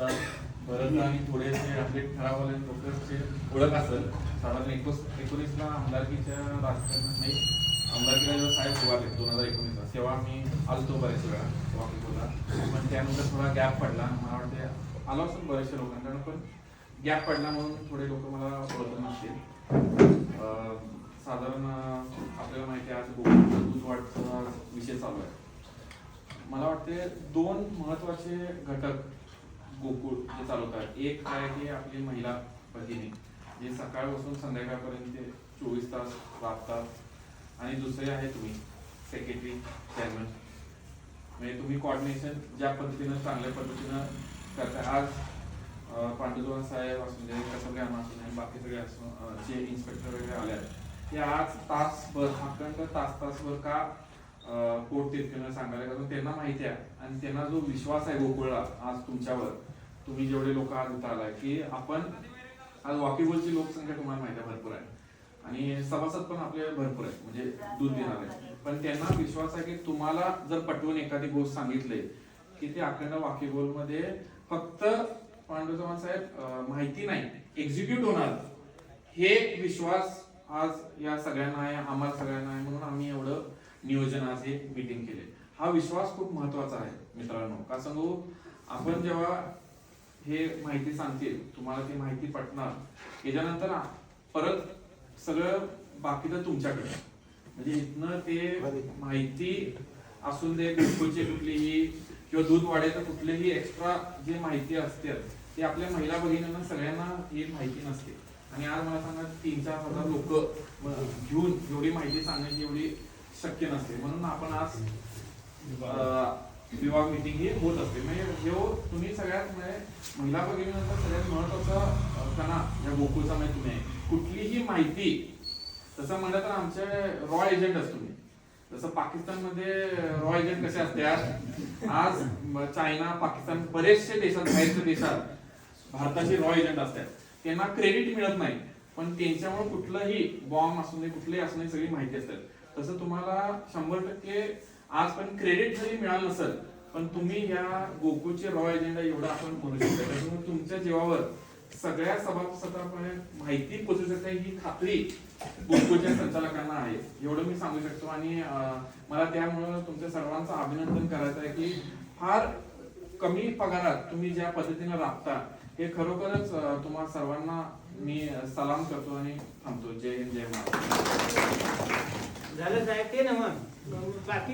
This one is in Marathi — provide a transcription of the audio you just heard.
आता परत आणि थोडेसे आपले ठराववाले लोकांचे ओळख असेल. साधारण 19ला आमदारकीच्या राजकारणात नाही, आमदारकीला जेव्हा साहेब उभारले 2019ला, तेव्हा मी आलतो बरेच वेळा वाकीबोला. पण त्यानंतर थोडा गॅप पडला. मला वाटते आलो असेल बऱ्याचशा लोकांकडनं, पण गॅप पडला म्हणून थोडे लोक मला ओळखत नसतील. साधारण आपल्याला माहिती आहे आज दूध वाढचा विषय चालू आहे. मला वाटते 2 महत्वाचे घटक गोकुळ जे चालवतात. एक काय की आपली महिला भगिनी जे सकाळपासून संध्याकाळपर्यंत 24 तास राबतात, आणि दुसरे आहे तुम्ही सेक्रेटरी चेअरमन. म्हणजे तुम्ही कोऑर्डिनेशन ज्या पद्धतीनं चांगल्या पद्धतीनं करताय. आज पांडुरंग साहेब असून दे, कसबले अण्णा असून दे, बाकी सगळे असून जे इन्स्पेक्टर वगैरे आले आहेत, ते आज तासभर अखंड तासभर का पोट तिरकीनं सांगायला, कारण त्यांना माहिती आहे आणि त्यांना जो विश्वास आहे गोकुळला आज तुमच्यावर, तुम्ही जेवढे लोक आज इथं आलाय, की आपण आज वॉकीबॉलची लोकसंख्या तुम्हाला माहिती आहे भरपूर आहे आणि सभासद पण आपले भरपूर आहेत, म्हणजे दूध देणार आहे. पण त्यांना विश्वास आहे की तुम्हाला जर पटवून एखादी गोष्ट सांगितली की ते अखंड वॉकीबॉलमध्ये फक्त पांडुरंग साहेब माहिती नाही, एक्झिक्यूट होणार, हे विश्वास आज या सगळ्यांना आहे, आम्हाला सगळ्यांना आहे. म्हणून आम्ही एवढं नियोजन आज हे मीटिंग केले. हा विश्वास खूप महत्वाचा आहे मित्रांनो. का सांगू, आपण जेव्हा हे माहिती सांगतील तुम्हाला ती माहिती पटणार, याच्यानंतर परत सगळं बाकीचं तुमच्याकडे, म्हणजे इथनं ते माहिती असून दे, गोकुळची कुठलीही किंवा दूध वाढायचं कुठलीही एक्स्ट्रा जे माहिती असते ते आपल्या महिला भगिनींना सगळ्यांना ही माहिती नसते. आणि आज मला सांगा 3-4 हजार लोक घेऊन एवढी माहिती सांगण्याची एवढी शक्य नसते. म्हणून आपण आज विभाग मीटिंग ही होत असते. म्हणजे तुम्ही सगळ्यात म्हणजे महिला भगिनीनंतर सगळ्यात महत्वाचा कणा या गोकुळचा म्हणजे तुम्ही कुठलीही माहिती, तसं म्हणलं तर आमचे रॉ एजंट असतो. जसं पाकिस्तानमध्ये रॉ एजंट कसे असतात, आज चायना, पाकिस्तान, बरेचसे देशात, बाहेरच्या देशात भारताचे रॉ एजंट असतात. त्यांना क्रेडिट मिळत नाही, पण त्यांच्यामुळे कुठलंही बॉम्ब असून दे, कुठलंही असून सगळी माहिती असतात. तसं तुम्हाला 100% आज पण क्रेडिट जरी मिळालं नसेल, पण तुम्ही या गोकुळचे रॉ एजंट एवढं आपण म्हणू शकतो. त्याच्यामुळे तुमच्या जीवावर सगळ्या सभासदांपर्यंत माहिती पोहोचू शकते ही खात्री गोकुळच्या संचालकांना आहे, एवढं मी सांगू शकतो. आणि मला त्यामुळं तुमच्या सर्वांचं अभिनंदन करायचं आहे की फार कमी पगारात तुम्ही ज्या पद्धतीने राबता, हे खरोखरच तुम्हा सर्वांना मी सलाम करतो आणि थांबतो. जय हिंद, जय महाराष्ट्र. झालं साहेब ते ना मग बाकी